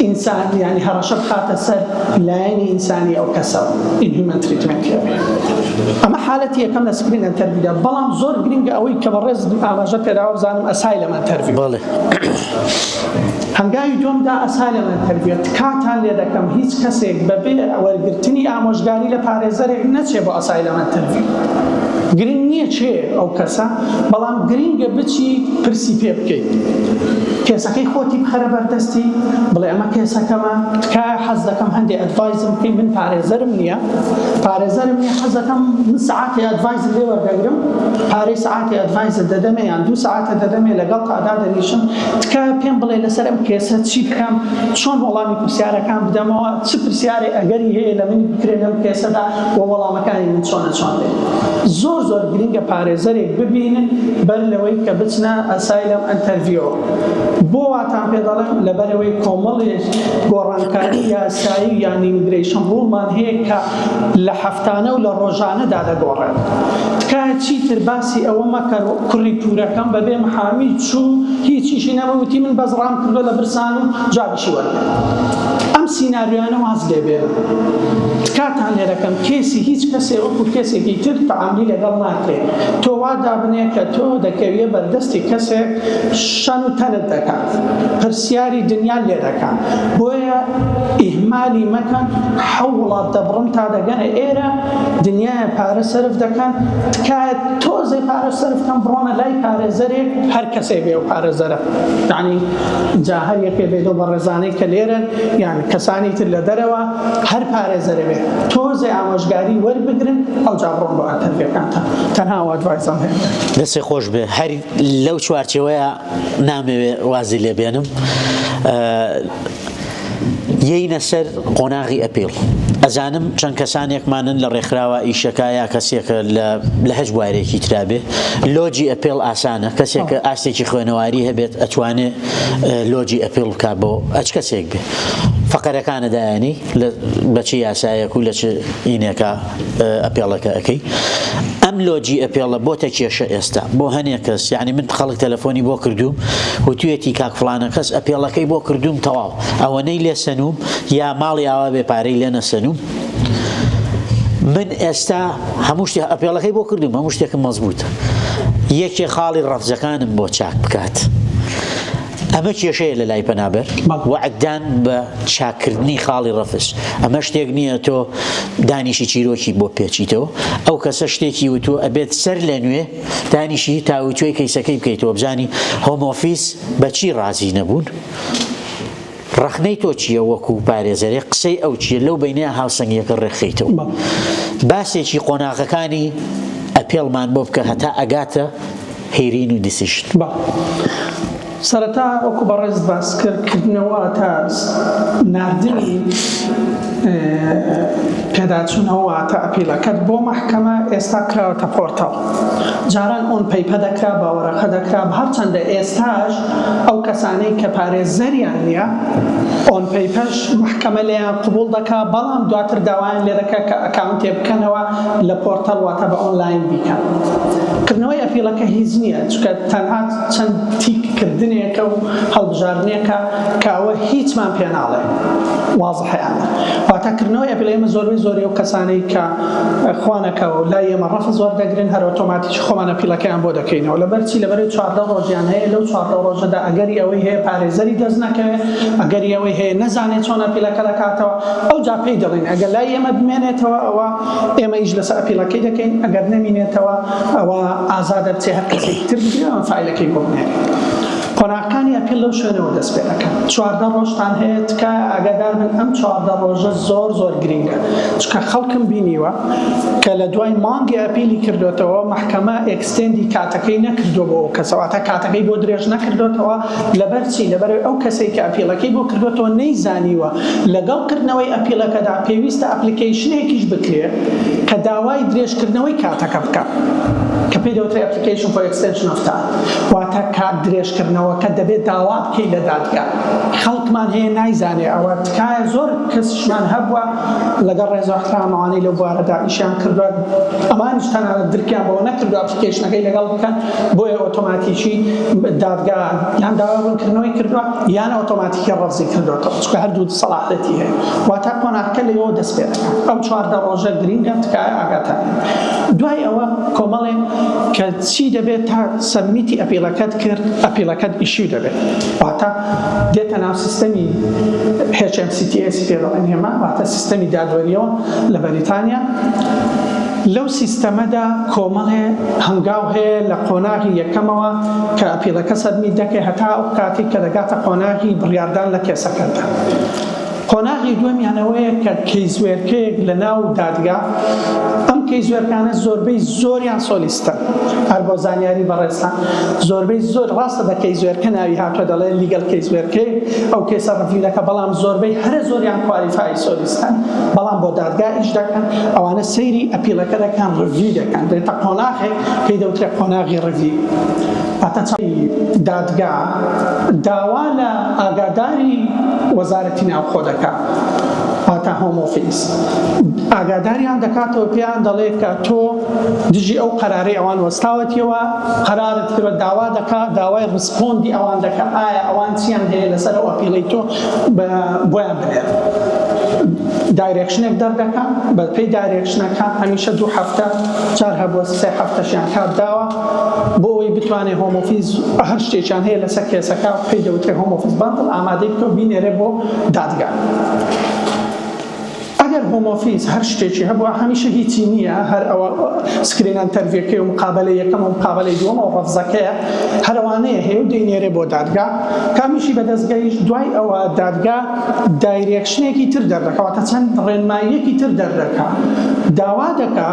ئینسان یعنی هەڕەشە بخاتە سەر لایەنی ئینسانی ئەو کەسە ئینهیومەن تریتمنت ئەمە حالەتی یەکەم لە سکرین ئەنتەرویدا بەڵام زۆر گرنگە ئەوەی کە بەڕێز ئاماژە پێداوە بزانم ئەسایلەم ئەنتەروی بەڵێ هەنگاوی دومدا ئەسایلەم ئەنتەرویە کاتان لێ دەکەم هیچ کەسێک بەبێ وەرگرتنی ئامۆژگاری لە پارێزەرێک نەچێ بۆ ئەسایلەم ئەنتەروی گرنگ نییە چێ ئەو کەسە بەڵام گرنگە بچی پرسی پێ بکەیت کێسە کێسەکەی خۆتی بخەرە بەردەستی بڵێ ئەمە کێسەکەمە تکایە حەز دەکەم هەندێک ئەدڤایزم بکەی من پارێزەرم نییە حەز دەکەم من سعاتی ئەدڤایزم لێ وەردەگرم پارەی سعاتی ئەدڤایزت دەدەمێ یان 2 ساعتە دەدەمێ لەگەڵ تادا دەنیشم تکایە پێم بڵێ لەسەر ئەم کێسە چی بکەم چۆن وەڵامی پرسیارەکان بدەمەوە چ پرسیارێ ئەگەری هەیە لە منی بکرێن لەم کێسەدا و وەڵامەکانی من چۆن دێ زۆر گرنگە پارێزەرێک ببینن بەر لەوەی کە بچنە ئەسایلەم ئەنتەرڤیۆ بۆ واتان پێ دەڵێم لەبەرەوەی کۆمەڵێک گۆڕانکاری یاسایی یان ئیمیگرەیشن ڕوڵمان هەیە کە لە هەفتانە و لە ڕۆژانەدا دەگۆڕێن تکایە چیتر باسی ئەوە مەکە کوڕی پورەکەم بەبێ محامی چوو هیچیشی نەبوتی من بەزڕام کردو لە برسان و جابشی وەرگێ ئەم سیناریۆیانە واز لێ بێن کاتان لێرەکەم کێسی هیچ کەسێ وەکو کێسێکی تر تەعاملی لەگەڵ ناکرێت تۆ وا دابنێ کە تۆ دەکەویە بەردەستی کەسێک شەن و تەنت دەکات پرسیاری دنیا لێ دەکات بۆیە ئیهمالی مەکەن حەو وڵات دەبڕن تا دەگەنە ئێرە دنیای پارە سەرف دەکەن تکایە تۆزەی پارە سەرفکەن بڕۆنە لای پارێزەرێک هەر کەسێ بێ و پارێزەرە یعنی جا هەر یەکێ بێت و بە ڕێزانەی کە لێرن یان کەسانی تر لە دەرەوە هەر پارێزەرە بێ تۆزێ ئامۆژگاری وەربگرن ئەو جا بڕۆن بۆ ئەتەرفێکانتان تەنها ئەدڤایزم هەیە دەستی خۆش بێ هەر لەو چوارچێوەیە نامەوێ وازی لێ بێنم یەینە سەر قۆناغی ئەپیڵ ئەزانم چەند کەسانێکمانن لە ڕێکخراوە ئیشەکە یا کەسێکە لە هەج بوارێکی ترابێ لۆجی ئەپیڵ ئاسانە کەسێکە ئاستێکی خوێنەواری هەبێت ئەتوانێت لۆجی ئەپیڵ بکە بۆ ئەچ کەسێک بێ فەقەرەکانە دایانی بە چی یاسایەک و لە چ ئینێکە ئەپێڵەکە ئەەکەی ئەم لۆجی ئەپێڵە بۆتە کێشە ئێستا بۆ هەنێک کەس یعنی من خەڵک تەلەفۆنی بۆ کردوم و توێتی کاک فڵانە کەس ئەپێڵەکەی بۆ کردوم تەواو ئەوەنەی لێ سەنوم یا ماڵی ئاوا بێ پارەی لێ نەسەنوم من ئێستا هەموو شتێک ئەپێڵەکەی بۆ کردوم هەموو شتێکم مەزبووتە یەکێ خاڵی ڕەفزەکانم بۆ چاک بکات ئەمە کێشەیە لە لای پەنابەر وعددان بە چاکردنی خاڵی ڕەفز ئەمە شتێک نییە تۆ دانیشی چیرۆکی بۆ پێچیتەوە ئەو کەسە شتێکی وتۆ ئەبێت سەر لە نوێ دانیشی تاوتوێی کەیسەکەی بکەیتەوە بزانی هۆم ئۆفیس بەچی ڕازی نەبوون ڕخنەی تۆ چییە وەکو پارێزەرێ قسەی ئەو چیە لەو بینە هاوسەنگیەکە ڕێخیتەوە باسێکی قۆناغەکانی ئەپێڵمان بۆ بکە هەتا ئەگاتە هێرین و دیسیشت سەرەتا وەکو بەڕێز باسکردنەوە تا ناردنی پێداچوونەوە تا ئەپیلەکەت بۆ مەحکەمە ئێستا کراوەتە پۆرتەڵ جاران ئۆن پەیپە دەکرا باوەڕەکە دەکرا هەرچەندە ئێستاش ئەو کەسانەی کە پارێزەریان نییە ئۆن پەیپەش مەحکەمە لێیان قبوڵ دەکا بەڵام دواتر داوایان لێ دەکا کە ئەکاونتێ بکەنەوە لە پۆرتەڵ واتە بە ئۆنلاین بیکەن کردنەوەی ئەپیلەکە هیچ نییە چونکە تەنها چەند تیککردنێکە و هەڵبژاردنێکە کە ئەوە هیچمان پێ ناڵێ وازحەیانە واتەکردنەوەی ئەپیل ئێمە زۆری و کەسانەی کە خوانەکە و لای ئێمە ڕەفز زۆر دەگرن هەر ئۆتۆماتیک خۆمان ئەپیلەکەیان بۆ دەکەینەوە لەبەرچی لەبەرەوەی 14 ڕۆژیان هەیە لەو 14 ڕۆژەدا ئەگەری ئەوەی هەیە پارێزەری دەست نەکەوێت ئەگەری ئەوەی هەیە نەزانێت چۆن ئەپیلەکە دەکاتەوە ئەو جا پێی دەڵێن ئەگەر لای ئێمە بمێنێتەوە ئەوە ئێمە ئیش لەسەر ئەپیلەکەی دەکەین ئەگەر نەمینێتەوە ئەوە ئازادە بچێ هەر کەسێک تر بگرێ ئەم فایلەکەی بۆ بنێرێت قۆناغەکانی ئەپیل لەو شوێنەوە دەست پێ دەکەن 14 ڕۆژتان هەیە تکە ئاگادار بن ئەم 14 ڕۆژە زۆر گرینگە چکە خەڵکم بینیوە کە لە دوای مانگی ئەپیلی کردوێتەوە مەحکەمە ئێکستێندی کاتەکەی نەکردووە بۆ کەسەواتە کاتەکەی بۆ درێژ نەکردوێتەوە لەبەرچی لەبەر ئەو کەسێک کە ئەپیلەکەی بۆ کردوێتەوە نەیزانیوە لەگەڵ کردنەوەی ئەپیلەکەدا پێویستە ئەپلیکیشنێکیش بکرێت کە داوای درێژکردنەوەی کاتەکە بکات کە پێی دەوترێت ئەپلیکیشن فۆر ئێکستێنشن ئۆف تایم واتە کات درێژکردنەوە کە دەبێت داوا بکەی لە دادگا خەڵکمان هەیە نایزانێ ئەوە تکایە زۆر کەسشمان هەبووە لەگەڵ ڕێزەوەحترامەوانەی لەو بوارەدا ئیشیان کردووە ئەمانیش تەنانەت درکیان بەوە نەکردو ئەپلیکیشنەکەی لەگەڵ بکەن بۆیە ئۆتۆماتیکی دادگا یان داوابوونکردنەوەی کردووە یان ئۆتۆماتیکی ڕەفزی کردوێتەوە چونکە هەردوو سەلاحەتی هەیە واتە قۆناغەکە لەوە دەست پێ دەکات ئەم 14 ڕۆژە گرینگە تکایە ئاگاتان دوای ئەوە کۆمەڵێ کە چی دەبێت تا سەبمیتی ئەپیلەکەت کرد ئەپیلەکەت ئیشیو دەبێت واتە دێتە ناو سیستەمی HMCTS پێ دەڵێن ئێمە واتە سیستەمی دادوەریەوە لە بەریتانیا لەو سیستەمەدا کۆمەڵێ هەنگاو هەیە لە قۆناغی یەکەمەوە کە ئەپیلەکە سەرمی دەکەی هەتا ئەو کاتێک کە دەگاتە قۆناغی بڕیاردان لە کێسەکەدا. قۆناغی دووەمیانەوەیە کە کەیزوێرکەیەک لە ناو دادگا، ئەم کەیزوێرکانە زۆربەی زۆریان سۆلیستە، هەر بۆ زانیاری بەڕێستان زۆربەی زۆر ڕاستە بە کەیزوێرکە ناوی هاتووە دەڵێ لیگەل کەیزوێرکەی ئەو کێسە ڕەفیلەکە، بەڵام زۆربەی هەرە زۆریان کوالیفای سۆلیستن، بەڵام بۆ دادگا ئیش دەکەن، ئەوانە سەیری ئەپیلەکە دەکەن، ڕڤی دەکەن، دێتە قۆناغێک پێی دەوترێت قۆناغی ڕڤی. دادگا داوا لە ئاگاداری وەزارەتی ناوخۆ دەکات، هاتە هۆم ئۆفیس ئاگاداریان دەکاتەوە، پێیان دەڵێت کە تۆ دژی ئەو قەرارەی ئەوان وەستاوەتیەوە، قەرارت کردوە داوا دەکات، داوای ڕسپۆندی ئەوان دەکات، ئایا ئەوان چیان هەیە لەسەر ئەو ئەپیلەی تۆ بۆیان بنێت. دایرێکشنێک دەردەکات، بەپێی دایرێکشنەکە هەمیشە 2 هەفتە 4 هەبووە 3 هەفتەشیان کات داوە بۆ ئەوەی بتوانێت هۆم ئۆفیس هەر شتێکیان هەیە لەسەر کێسەکە پێی دەوترێت هۆم ئۆفیس باندڵ ئامادەی بکە و بینێرێ بۆ دادگا. ئەگەر هۆم ئۆفیس هەر شتێکی هەبووە هەمیشە هیچی نییە، هەر ئەوە سکرین ئەنتەرڤیوەکەی و مقابلەی یەکەم و مقابلەی دووەم و ڕەفزەکەیە هەروانەیە هەیە و دەینێرێ بۆ دادگا، کامیشی بەدەستگایش دوای ئەوە دادگا دایرێکشنێکی تر دەردەکەواتە چەند ڕێنماییەکی تر دەردەکات، داوا دەکا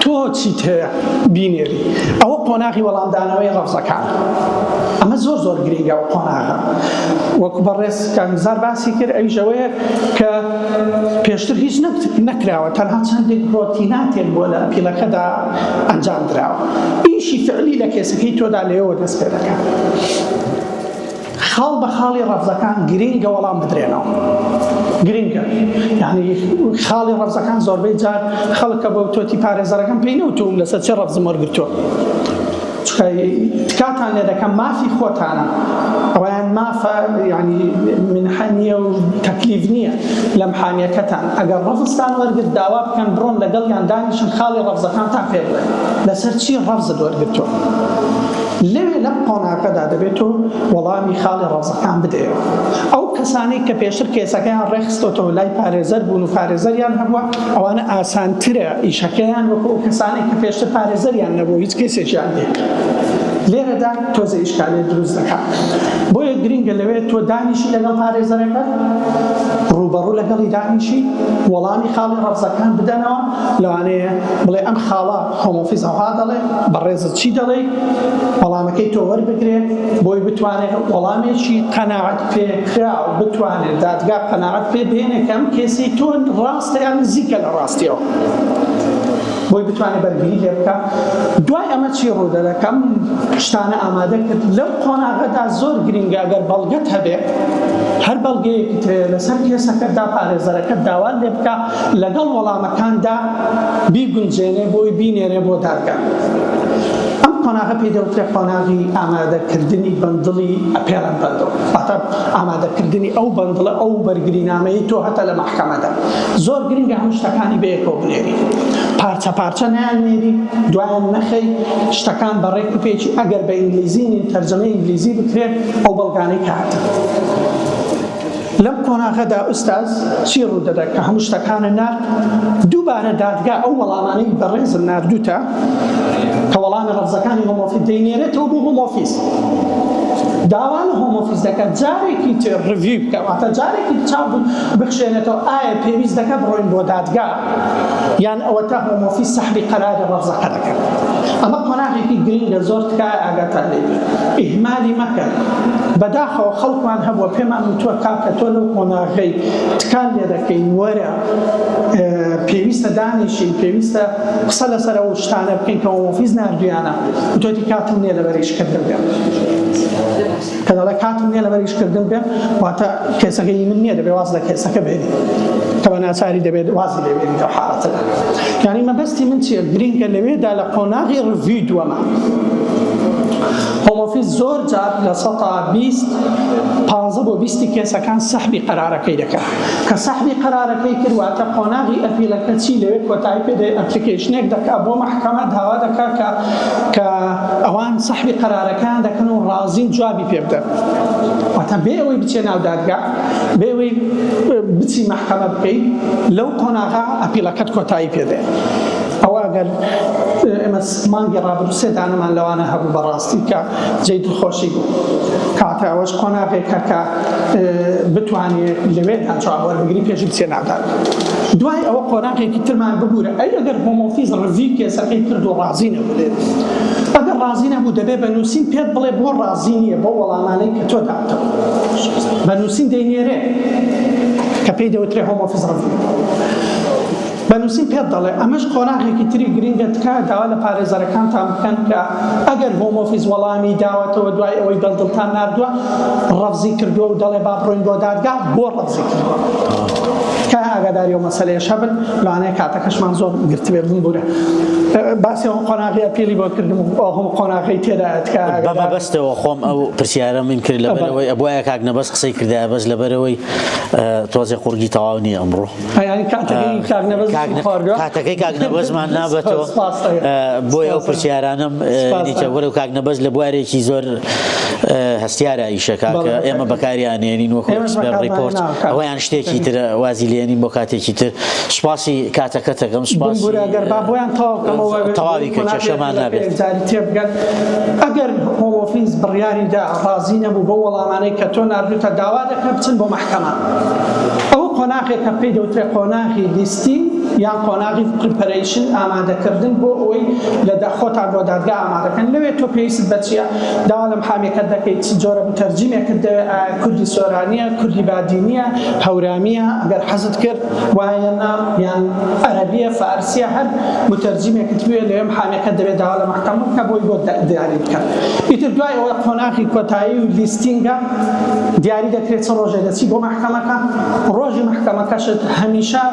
تۆ چیت هەیە بینێری، ئەوە قۆناغی وەڵامدانەوەی ڕەفزەکان. ئەمە زۆر زۆر گرنگە و قۆناغە، وەکو بەڕێز کامیزار باسی کرد ئەویژەوەیە کە پێشتر هیچ نەکراوە، تەنها چەندێک ڕۆتیناتێک بۆ لە ئەپیلەکەدا ئەنجام دراوە، ئیشی فعلی لە کێسەکەی تۆدا لێەوە دەست پێ دەکات. خاڵ بە خاڵی ڕەفزەکان گرنگە وەڵام بدرێنەوە، گرنگە، یعنی خاڵی ڕەفزەکان زۆربەی جار خەڵکە بۆ تۆتی پارێزەرەکەم پێی نەوتوم لەسەر چه ڕەفزم وەرگرتووە، تکاتان لێ دەکەم مافی خۆتانە، ئەویان مافە ینی منحە نییە و تەکلیف نییە لە محامیەکەتان، ئەگەر ڕەفزتان وەرگرت داوا بکەن بڕۆن لەگەڵیان دانیشن خاڵی ڕەفزەکانتان پێ بڵێن لەسەر چی ڕەفزت وەرگرتووە. لەوێ لەم قۆناغەدا دەبێت و وەڵامی خاڵی ڕەفزەکان بدەیەوە. ئەو کەسانەی کە پێشتر کێسەکەیان ڕێخستۆتەوە لای پارێزەر بوون و پارێزەریان هەبووە، ئەوانە ئاسانترە ئیشەکەیان وەکو ئەو کەسانێک کە پێشتر پارێزەریان نەبوو هیچ کێسێکیان لێ. لێرەدا تۆزە ئیشکالێ دروست دەکات، بۆیە گرنگە لەوێ تۆ دانیشی لەگەڵ پارێزەرەکە، ڕوبەڕوو لەگەڵی دانیشی، وەڵامی خاڵی ڕەفزەکان بدەنەوە، لەوانەیە بڵێ ئەم خاڵە هۆم ئۆفیس ئەوها دەڵێ، بەڕێزت چی دەڵێ، وەڵامەکەی تۆ وەربگرێت بۆی بتوانێت وەڵامێکی قەناعەت پێکرا و بتوانێت دادگا قەناعەت پێ بهێنێت کە ئەم کێسی تۆ ڕاستە یان نزیکە لە ڕاستیەوە، بۆی بتوانێت بەرگری لێ بکە. دوای ئەمە چی ڕوودەدەکەم شتانە ئامادە کرد لەو قۆناغەدا زۆر گرنگە ئەگەر بەڵگەت هەبێت، هەر بەڵگەیەکت لەسەر کێسەکەدا پارێزەرەکە داوا لێ بکە لەگەڵ وەڵامەکاندا بیگونجێنێ بۆی بینێرێ بۆ دادگا. ئەم قۆناغە پێی دەوترێت قۆناغی ئامادەکردنی بەندڵی ئەپێڵەن بەندڵ، واتە ئامادەکردنی ئەو بەندڵە ئەو بەرگرینامەیە تۆ هەتا لە مەحکەمەدا. زۆر گرنگە هەموو شتەکانی بەیەکەوە بنێری، پارچە پارچە نانێری، دوایان نەخەی شتەکان بەڕێک و پێچی، ئەگەر بە ئینگلیزی تەرجەمەی ئینگلیزی بکرێت ئەو بەڵگانەی کاتە. لەم قۆناغەدا ئوستاز چی ڕوودەدات کە هەموو شتەکانە نارد، دووبارە دادگا ئەو وەڵامانەی بەڕێزم ناردووتە کە وەڵامی ڕەفزەکانی هۆم ئۆفیس دەینێرێتەوە بۆ هۆم ئۆفیس، داوا لە هۆم ئۆفیس دەکات جارێکی تر ڕڤیو بکە، واتە جارێکی چاو بخشێنێتەوە ئایا پێویست دەکات بڕۆین بۆ دادگا یان ئەوە تا هۆم ئۆفیس سەحبی قەراری ڕەفزەکە دەکات. ئەمە قۆناغێکی گرنگە زۆر تکایە ئاگاتان لێ بێت، ئیهمالی مەکەن. بەداخەوە خەڵکمان هەبووە پێمان وتووە کاکە تۆ لەو قۆناغەی تکان لێ دەکەین وەرە پێویستە دانیشین، پێویستە قسە لەسەر ئەو شتانە بکەین کە هۆم ئۆفیس ناردویانە، وتۆتی کاتم نییە لەبەریشکردن بێن، کە دەڵێ کاتم نییە لەبەریشکردن بێن واتە کێسەکەی من نییە دەبێ واز لە کێسەکە بێنی، کە بە ناچاری دەبێت وازی لێ بێنی لەو حاڵەتەدا. یعنی مەبەستی من چییە؟ گرنگە لەوێدا لە قۆناغی ڕڤیو دووەمە هۆم ئۆفیس زۆر جار لە 15 بۆ 20 کێسەکان سەحبی قەرارەکەی دەکات، کە سەحبی قەرارەکەی کردواتە قۆناغی ئەپیلەکە چی لەوێت کۆتایی پێ ئەپلیکیشنێک دەکات بۆ مەحکەمە داوا دەکات کە ئەوان سەحبی قەرارەکان دەکەن و ڕازین جوابی پێ بدەن واتە بێ ئەوەی بچێ ناو دادگا بێ ئەوەی بچی مەحکەمە بکەیت لەو قۆناغا ئەپیلەکەت کۆتایی پێدێ ئەوە ئەگەر ئێمە مانگی ڕابردوو سێ دانەمان لەوانە هەبوو بەڕاستی کە جێی دڵخۆشی بوو کاتە ئەوەش قۆناغێکە کە بتوانێت لەوێدا جواب وەربگری پێش بچێ ناو دادگا دوای ئەوە قۆناغێکی ترمان ببوورە ئەی ئەگەر هۆم ئۆفیس ڕڤی کێسەکەی کرد و ڕازی نەبوو ئەگەر ڕازی نەبوو دەبێ بەنووسین پێت بڵێ بۆ ڕازی نییە بۆ وەڵامانەی کە تۆ داتەوە بەنووسین دەینێرێ کە پێی دەوترێ هۆم ئۆفیس ڕڤی بەنووسین پێت دەڵێ ئەمەش قۆناغێکی تری گرنگە تکە داوا لە پارێزەرەکانتان بکەن کە ئەگەر هۆم ئۆفیس وەڵامی داوەتەوە دوای ئەوەی دڵتان ناردووە ڕەفزی کردووە و دەڵێ با بڕۆین بۆ دادگا بۆ ڕەفزی کردووە کە ئاگاداری ئەو مەسەلەیەش هەبن لەوانەیە کاتەکەشمان زۆر گرتبێ بمبورە باسی ئەو قۆناغی ئەپیلی بۆ کردم و هەم قۆناغی تێدا تکە بەمەبەستەوە خۆم ئەو پرسیارە من کرد لەبەرەوەی ئەبوایە کاک نەبەس قسەی کردایە بەس لەبەرەوەی تۆزێ قورگی تەواو نییە ئەمڕۆ کاتەکەی کاک نەبەزمان نابێتەوە بۆی ئەو پرسیارانم دیتە وەرە و کاک نەبەز لە بوارێکی زۆر هەستیارە ئیشەکە کە ئێمە بەکاریانێنین وەکو ڕیپۆرت ئەوەیان شتێکی تر وازی لێنین بۆ کاتێکی تر سوپاسی کاتەکە تەکەم سوپاسی تەواوی کە کێشەمان نابێت ئەگەر هۆم ئۆفیس بڕیاریدا ڕازی نەبوو بۆ وەڵامانەی کە تۆ ناردوتە داوا دەکە بچن بۆ مەحکەمە ئەوە قۆناغێکە پێی دەوترێت قۆناغی لیستی یان قۆناغی پریپەرەیشن ئامادەکردن بۆ ئەوەی لە خۆتان بۆ دادگا ئامادەکەن لەوێ تۆ پێویست بە چییە داوا لە محامێکەت دەکەیت جۆرە متەرجیمێکت دەوێت کوردی سۆرانیە کوردی بادینیە هەورامیە ئەگەر حەزت کرد وایە نام یان عەرەبیە فارسیە هەر متەرجیمێکت بوێ لەوێ محامێکەت دەوێت داوا لە مەحکەمە بکە بۆی بۆ دیاری بکەن ئیتر دوای ئەوە قۆناغی کۆتایی و لیستینگە دیاری دەکرێت چ ڕۆژێ دەچی بۆ مەحکەمەکە ڕۆژی مەحکەمەکەشت هەمیشە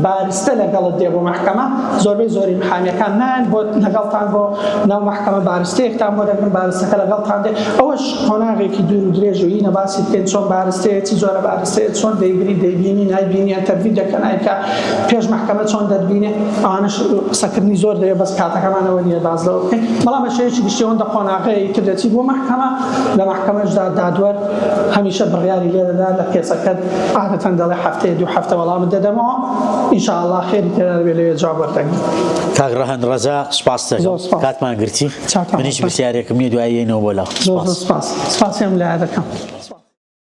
بارستە لەگەڵت دێ بۆ مەحکەمە زۆربەی زۆری محامەکان نان بۆ لەگەڵتان بۆ ناو مەحکەمە بارستەیەکتان بۆ دەگرن بارستەکە لەگەڵتان دێ ئەوەش قۆناغێکی دوور و درێژ و هینە باسی بکەین چۆن بارستەیە چی جۆرە بارستەیە چۆن دەیگری دەیبینی نایبینی ئەتەرڤی دەکەن ئایکە پێش مەحکەمە چۆن دەتبینێ ئەوانەش قسەکردنی زۆر دەوێت بەس کاتەکەمانەوە نییە باز لەوە بکەین بەڵام بەشەیەکی گشتیەوەندە قۆناغەیە تر دەچی بۆ مەحکەمە لە مەحکەمەشدا دادوەر هەمیشە بڕیاری لێ دەدا لە کێسەکەت عادەتەن دەڵێ هەفتەیە دوو هەفتە وەڵامت دەدەمەوە ئینشاءالله خێری تێدا دەبێت لەوێ جواب وەردەگرین کاک ڕەهەن ڕەزا سوپاس دەکەم کاتمان گرتی من هیچ پرسیارێکم نییە دواییەوە بۆ لاو سپاسیان لە دەکەم